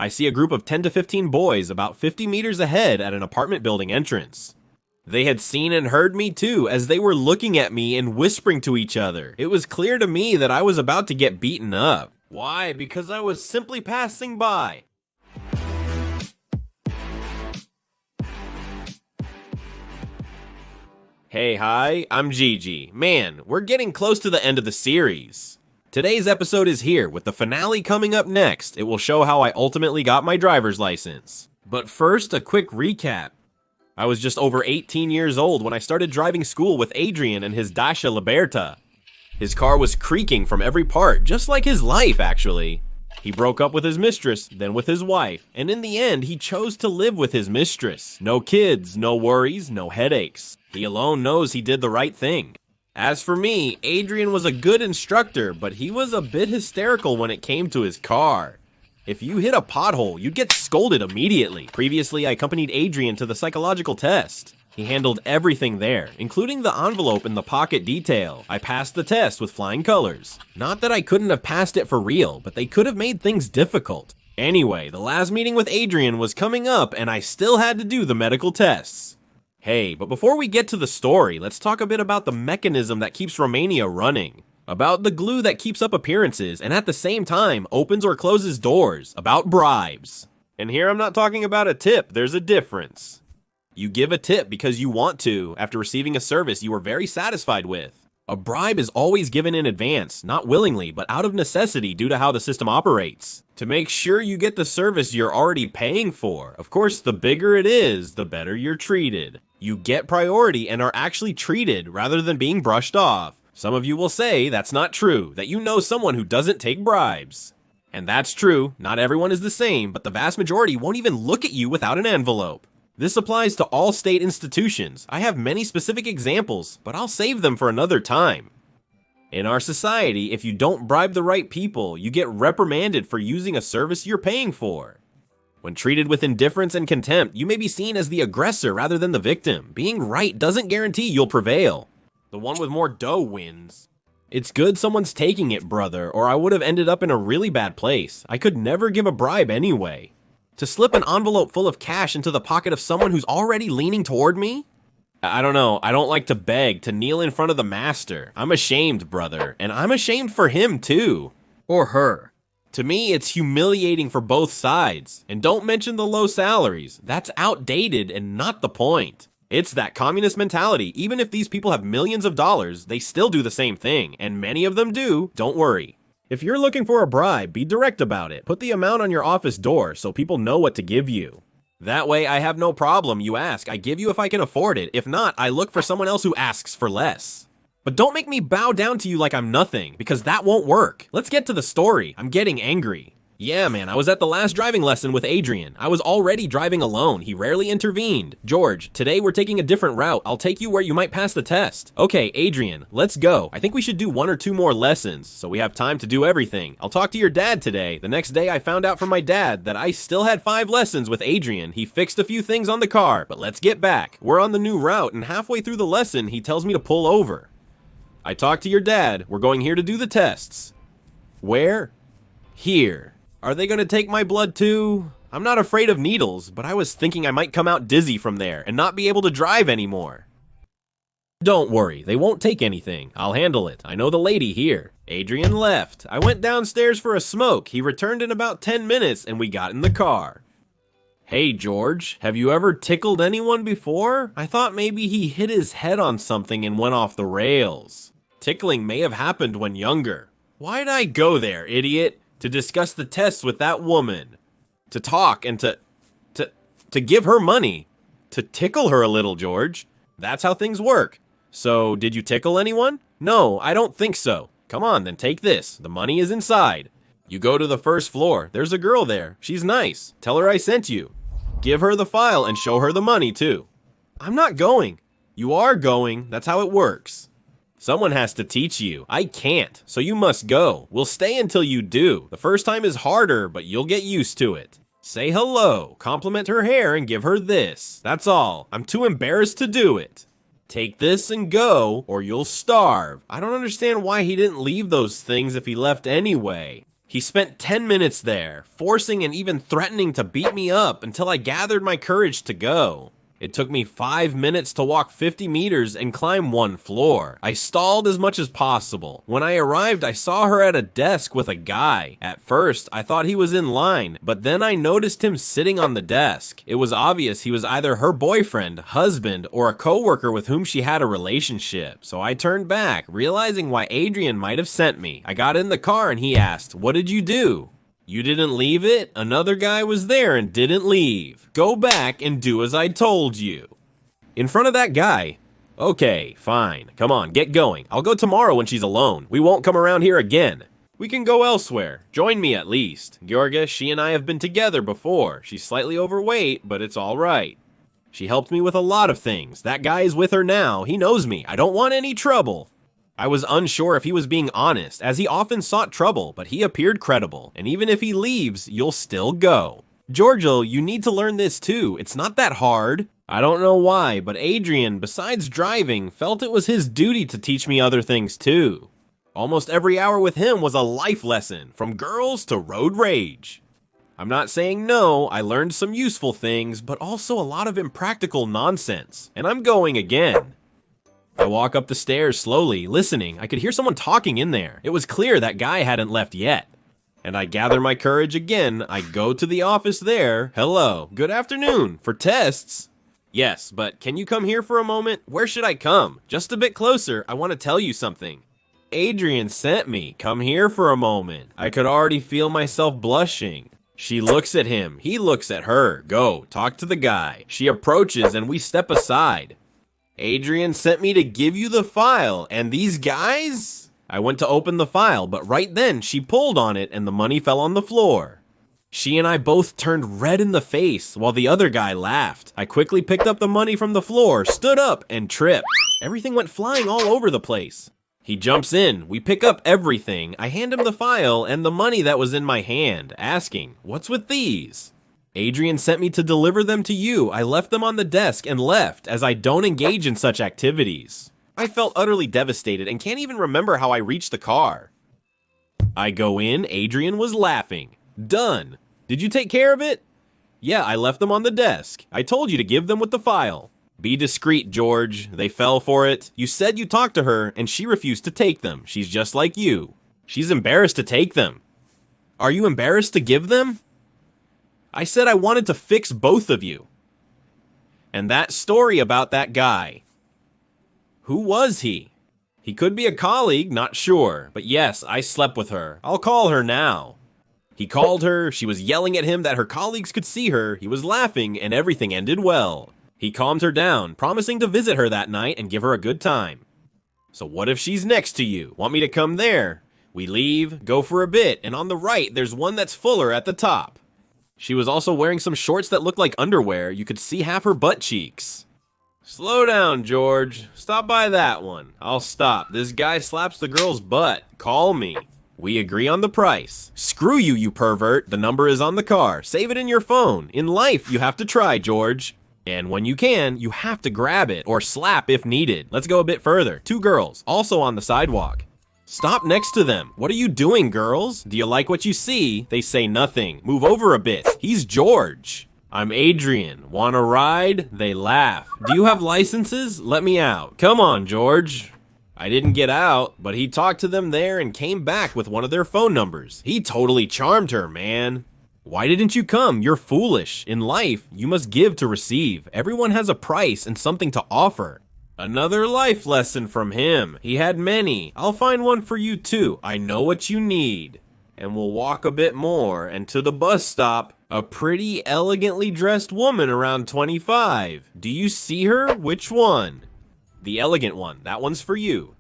I see a group of 10 to 15 boys about 50 meters ahead at an apartment building entrance. They had seen and heard me too, as they were looking at me and whispering to each other. It was clear to me that I was about to get beaten up. Why? Because I was simply passing by. Hey, hi, I'm Gigi. Man, we're getting close to the end of the series. Today's episode is here, with the finale coming up next. It will show how I ultimately got my driver's license. But first, a quick recap. I was just over 18 years old when I started driving school with Adrian and his Dacia Liberta. His car was creaking from every part, just like his life, actually. He broke up with his mistress, then with his wife, and in the end, he chose to live with his mistress. No kids, no worries, no headaches. He alone knows he did the right thing. As for me, Adrian was a good instructor, but he was a bit hysterical when it came to his car. If you hit a pothole, you'd get scolded immediately. Previously, I accompanied Adrian to the psychological test. He handled everything there, including the envelope and the pocket detail. I passed the test with flying colors. Not that I couldn't have passed it for real, but they could have made things difficult. Anyway, the last meeting with Adrian was coming up and I still had to do the medical tests. Hey, but before we get to the story, let's talk a bit about the mechanism that keeps Romania running. About the glue that keeps up appearances and at the same time opens or closes doors. About bribes. And here I'm not talking about a tip, there's a difference. You give a tip because you want to, after receiving a service you are very satisfied with. A bribe is always given in advance, not willingly, but out of necessity due to how the system operates. To make sure you get the service you're already paying for. Of course, the bigger it is, the better you're treated. You get priority and are actually treated rather than being brushed off. Some of you will say that's not true, that you know someone who doesn't take bribes. And that's true, not everyone is the same, but the vast majority won't even look at you without an envelope. This applies to all state institutions. I have many specific examples, but I'll save them for another time. In our society, if you don't bribe the right people, you get reprimanded for using a service you're paying for. When treated with indifference and contempt, you may be seen as the aggressor rather than the victim. Being right doesn't guarantee you'll prevail. The one with more dough wins. It's good someone's taking it, brother, or I would have ended up in a really bad place. I could never give a bribe anyway. To slip an envelope full of cash into the pocket of someone who's already leaning toward me? I don't know, I don't like to beg, to kneel in front of the master. I'm ashamed, brother, and I'm ashamed for him too. Or her. To me, it's humiliating for both sides. And don't mention the low salaries. That's outdated and not the point. It's that communist mentality. Even if these people have millions of dollars, they still do the same thing, and many of them do, don't worry. If you're looking for a bribe, be direct about it. Put the amount on your office door so people know what to give you. That way, I have no problem. You ask, I give you if I can afford it. If not, I look for someone else who asks for less. But don't make me bow down to you like I'm nothing, because that won't work. Let's get to the story. I'm getting angry. Yeah, man, I was at the last driving lesson with Adrian. I was already driving alone. He rarely intervened. George, today we're taking a different route. I'll take you where you might pass the test. Okay, Adrian, let's go. I think we should do 1 or 2 more lessons, so we have time to do everything. I'll talk to your dad today. The next day I found out from my dad that I still had 5 lessons with Adrian. He fixed a few things on the car, but let's get back. We're on the new route, and halfway through the lesson, he tells me to pull over. I talked to your dad. We're going here to do the tests. Where? Here. Are they gonna take my blood too? I'm not afraid of needles, but I was thinking I might come out dizzy from there and not be able to drive anymore. Don't worry, they won't take anything. I'll handle it. I know the lady here. Adrian left. I went downstairs for a smoke. He returned in about 10 minutes and we got in the car. Hey George, have you ever tickled anyone before? I thought maybe he hit his head on something and went off the rails. Tickling may have happened when younger. Why'd I go there, idiot? To discuss the tests with that woman, to talk and to give her money, to tickle her a little, George. That's how things work. So, did you tickle anyone? No, I don't think so. Come on, then take this. The money is inside. You go to the first floor. There's a girl there. She's nice. Tell her I sent you. Give her the file and show her the money, too. I'm not going. You are going. That's how it works. Someone has to teach you. I can't, so you must go. We'll stay until you do. The first time is harder, but you'll get used to it. Say hello, compliment her hair, and give her this. That's all. I'm too embarrassed to do it. Take this and go, or you'll starve. I don't understand why he didn't leave those things if he left anyway. He spent 10 minutes there, forcing and even threatening to beat me up until I gathered my courage to go. It took me 5 minutes to walk 50 meters and climb 1 floor. I stalled as much as possible. When I arrived, I saw her at a desk with a guy. At first, I thought he was in line, but then I noticed him sitting on the desk. It was obvious he was either her boyfriend, husband, or a coworker with whom she had a relationship. So I turned back, realizing why Adrian might have sent me. I got in the car and he asked, "What did you do?" "You didn't leave it? Another guy was there and didn't leave. Go back and do as I told you." In front of that guy. "Okay, fine. Come on, get going. I'll go tomorrow when she's alone. We won't come around here again. We can go elsewhere. Join me at least. Georgia, she and I have been together before. She's slightly overweight, but it's all right. She helped me with a lot of things. That guy is with her now. He knows me. I don't want any trouble." I was unsure if he was being honest, as he often sought trouble, but he appeared credible, and even if he leaves, you'll still go. "Georgia, you need to learn this too. It's not that hard." I don't know why, but Adrian, besides driving, felt it was his duty to teach me other things too. Almost every hour with him was a life lesson, from girls to road rage. I'm not saying no, I learned some useful things, but also a lot of impractical nonsense, and I'm going again. I walk up the stairs slowly, listening. I could hear someone talking in there. It was clear that guy hadn't left yet. And I gather my courage again. I go to the office there. "Hello, good afternoon. For tests?" "Yes, but can you come here for a moment?" "Where should I come?" "Just a bit closer. I want to tell you something." "Adrian sent me. Come here for a moment." I could already feel myself blushing. She looks at him. He looks at her. "Go, talk to the guy." She approaches and we step aside. "Adrian sent me to give you the file, and these guys?" I went to open the file, but right then she pulled on it and the money fell on the floor. She and I both turned red in the face while the other guy laughed. I quickly picked up the money from the floor, stood up, and tripped. Everything went flying all over the place. He jumps in, we pick up everything. I hand him the file and the money that was in my hand, asking, "What's with these?" "Adrian sent me to deliver them to you. I left them on the desk and left, as I don't engage in such activities." I felt utterly devastated and can't even remember how I reached the car. I go in, Adrian was laughing. "Done. Did you take care of it?" "Yeah, I left them on the desk. I told you to give them with the file." "Be discreet, George. They fell for it. You said you talked to her, and she refused to take them. She's just like you. She's embarrassed to take them." "Are you embarrassed to give them?" "I said I wanted to fix both of you." And that story about that guy. Who was he? He could be a colleague, not sure. But yes, I slept with her. I'll call her now. He called her, she was yelling at him that her colleagues could see her, he was laughing, and everything ended well. He calmed her down, promising to visit her that night and give her a good time. So what if she's next to you? Want me to come there? We leave, go for a bit, and on the right, there's one that's fuller at the top. She was also wearing some shorts that looked like underwear. You could see half her butt cheeks. "Slow down, George. Stop by that one." "I'll stop. This guy slaps the girl's butt. Call me." We agree on the price. "Screw you, you pervert. The number is on the car. Save it in your phone. In life, you have to try, George. And when you can, you have to grab it or slap if needed." Let's go a bit further. 2 girls, also on the sidewalk. "Stop next to them. What are you doing, girls? Do you like what you see?" They say nothing. "Move over a bit. He's George." "I'm Adrian. Want a ride?" They laugh. "Do you have licenses? Let me out." "Come on, George." I didn't get out, but he talked to them there and came back with one of their phone numbers. He totally charmed her, man. "Why didn't you come? You're foolish. In life, you must give to receive. Everyone has a price and something to offer." Another life lesson from him. He had many. "I'll find one for you too. I know what you need." And we'll walk a bit more, and to the bus stop, a pretty elegantly dressed woman around 25. "Do you see her? Which one?" "The elegant one. That one's for you."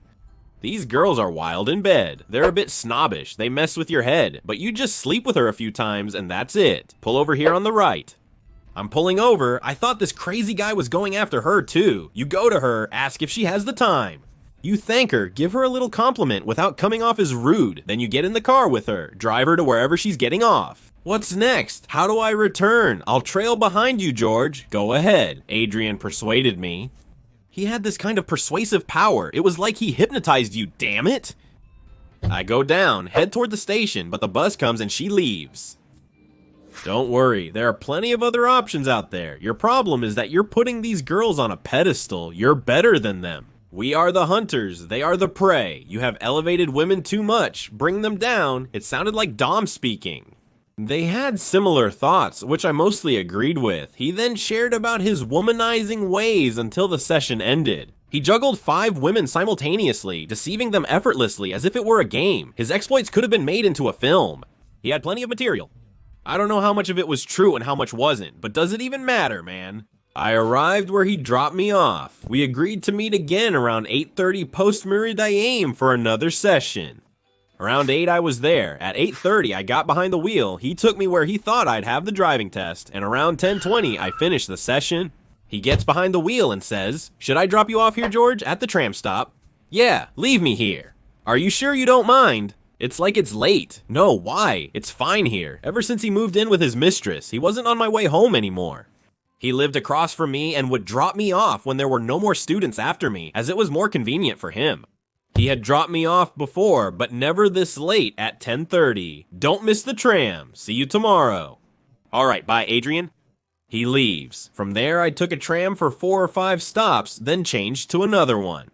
These girls are wild in bed. They're a bit snobbish. They mess with your head, but you just sleep with her a few times and that's it. Pull over here on the right. I'm pulling over. I thought this crazy guy was going after her too. You go to her, ask if she has the time. You thank her, give her a little compliment without coming off as rude. Then you get in the car with her, drive her to wherever she's getting off. What's next? How do I return? I'll trail behind you, George. Go ahead. Adrian persuaded me. He had this kind of persuasive power. It was like he hypnotized you, damn it. I go down, head toward the station, but the bus comes and she leaves. Don't worry, there are plenty of other options out there. Your problem is that you're putting these girls on a pedestal. You're better than them. We are the hunters, they are the prey. You have elevated women too much. Bring them down. It sounded like Dom speaking. They had similar thoughts, which I mostly agreed with. He then shared about his womanizing ways until the session ended. He juggled 5 women simultaneously, deceiving them effortlessly as if it were a game. His exploits could have been made into a film. He had plenty of material. I don't know how much of it was true and how much wasn't, but does it even matter, man? I arrived where he dropped me off. We agreed to meet again around 8:30 post-meridian for another session. Around 8 I was there. At 8:30 I got behind the wheel. He took me where he thought I'd have the driving test, and around 10:20 I finished the session. He gets behind the wheel and says, "Should I drop you off here, George, at the tram stop?" "Yeah, leave me here." "Are you sure you don't mind?" "It's like it's late." "No, why? It's fine here. Ever since he moved in with his mistress, he wasn't on my way home anymore." He lived across from me and would drop me off when there were no more students after me, as it was more convenient for him. He had dropped me off before, but never this late at 10:30. Don't miss the tram. See you tomorrow. Alright, bye, Adrian. He leaves. From there, I took a tram for 4 or 5 stops, then changed to another one.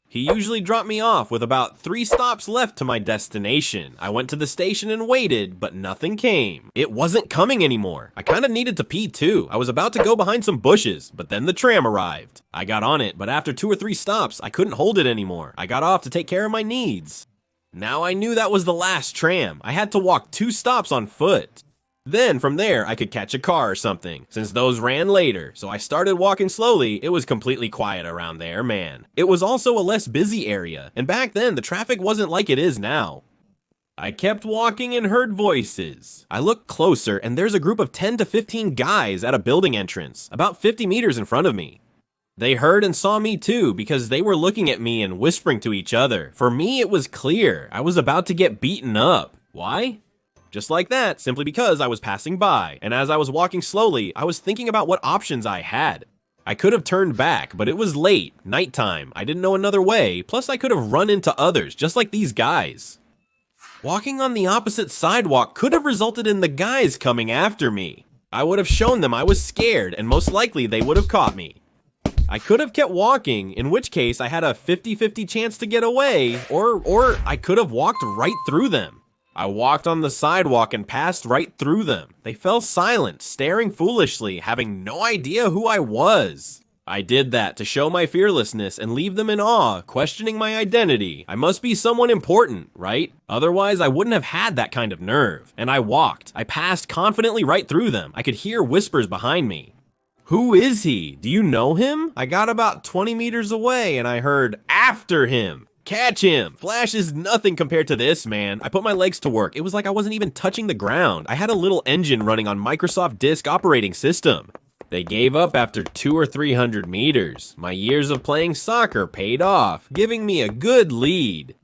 He usually dropped me off with about 3 stops left to my destination. I went to the station and waited, but nothing came. It wasn't coming anymore. I kinda needed to pee too. I was about to go behind some bushes, but then the tram arrived. I got on it, but after 2 or 3 stops, I couldn't hold it anymore. I got off to take care of my needs. Now I knew that was the last tram. I had to walk 2 stops on foot. Then, from there, I could catch a car or something, since those ran later, so I started walking slowly. It was completely quiet around there, man. It was also a less busy area, and back then, the traffic wasn't like it is now. I kept walking and heard voices. I looked closer, and there's a group of 10 to 15 guys at a building entrance, about 50 meters in front of me. They heard and saw me too, because they were looking at me and whispering to each other. For me, it was clear. I was about to get beaten up. Why? Just like that, simply because I was passing by, and as I was walking slowly, I was thinking about what options I had. I could have turned back, but it was late, nighttime, I didn't know another way, plus I could have run into others, just like these guys. Walking on the opposite sidewalk could have resulted in the guys coming after me. I would have shown them I was scared, and most likely they would have caught me. I could have kept walking, in which case I had a 50-50 chance to get away, or I could have walked right through them. I walked on the sidewalk and passed right through them. They fell silent, staring foolishly, having no idea who I was. I did that to show my fearlessness and leave them in awe, questioning my identity. I must be someone important, right? Otherwise, I wouldn't have had that kind of nerve. And I walked. I passed confidently right through them. I could hear whispers behind me. "Who is he? Do you know him?" I got about 20 meters away and I heard, "After him! Catch him!" Flash is nothing compared to this, man. I put my legs to work. It was like I wasn't even touching the ground. I had a little engine running on Microsoft Disk operating system. They gave up after 200 or 300 meters. My years of playing soccer paid off, giving me a good lead.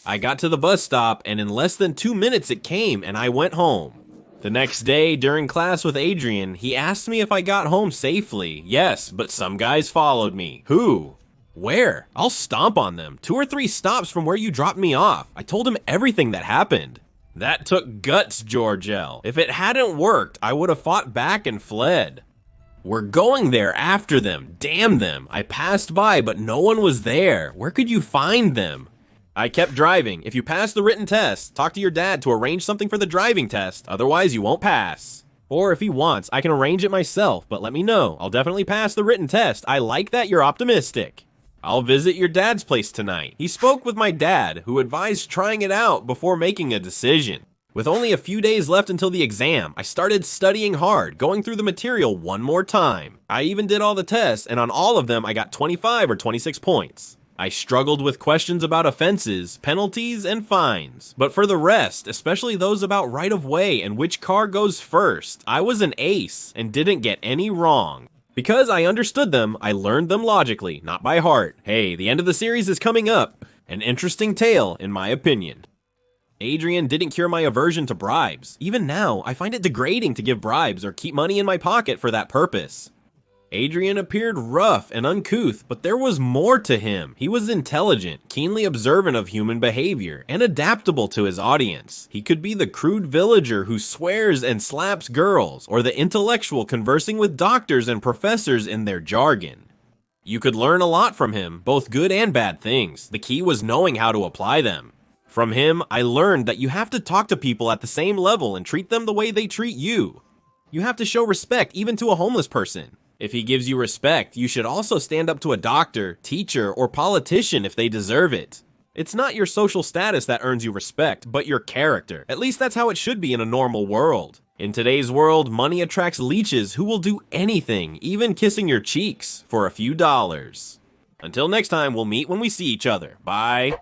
I got to the bus stop, and in less than 2 minutes it came, and I went home. The next day, during class with Adrian, he asked me if I got home safely. Yes, but some guys followed me. Who? Where? I'll stomp on them. 2 or 3 stops from where you dropped me off. I told him everything that happened. That took guts, George L. If it hadn't worked, I would have fought back and fled. We're going there after them. Damn them. I passed by, but no one was there. Where could you find them? I kept driving. If you pass the written test, talk to your dad to arrange something for the driving test. Otherwise, you won't pass. Or if he wants, I can arrange it myself, but let me know. I'll definitely pass the written test. I like that you're optimistic. I'll visit your dad's place tonight. He spoke with my dad, who advised trying it out before making a decision. With only a few days left until the exam, I started studying hard, going through the material one more time. I even did all the tests, and on all of them I got 25 or 26 points. I struggled with questions about offenses, penalties, and fines. But for the rest, especially those about right-of-way and which car goes first, I was an ace and didn't get any wrong. Because I understood them, I learned them logically, not by heart. Hey, the end of the series is coming up. An interesting tale, in my opinion. Adrian didn't cure my aversion to bribes. Even now, I find it degrading to give bribes or keep money in my pocket for that purpose. Adrian appeared rough and uncouth, but there was more to him. He was intelligent, keenly observant of human behavior, and adaptable to his audience. He could be the crude villager who swears and slaps girls, or the intellectual conversing with doctors and professors in their jargon. You could learn a lot from him, both good and bad things. The key was knowing how to apply them. From him, I learned that you have to talk to people at the same level and treat them the way they treat you. You have to show respect even to a homeless person. If he gives you respect, you should also stand up to a doctor, teacher, or politician if they deserve it. It's not your social status that earns you respect, but your character. At least that's how it should be in a normal world. In today's world, money attracts leeches who will do anything, even kissing your cheeks, for a few dollars. Until next time, we'll meet when we see each other. Bye.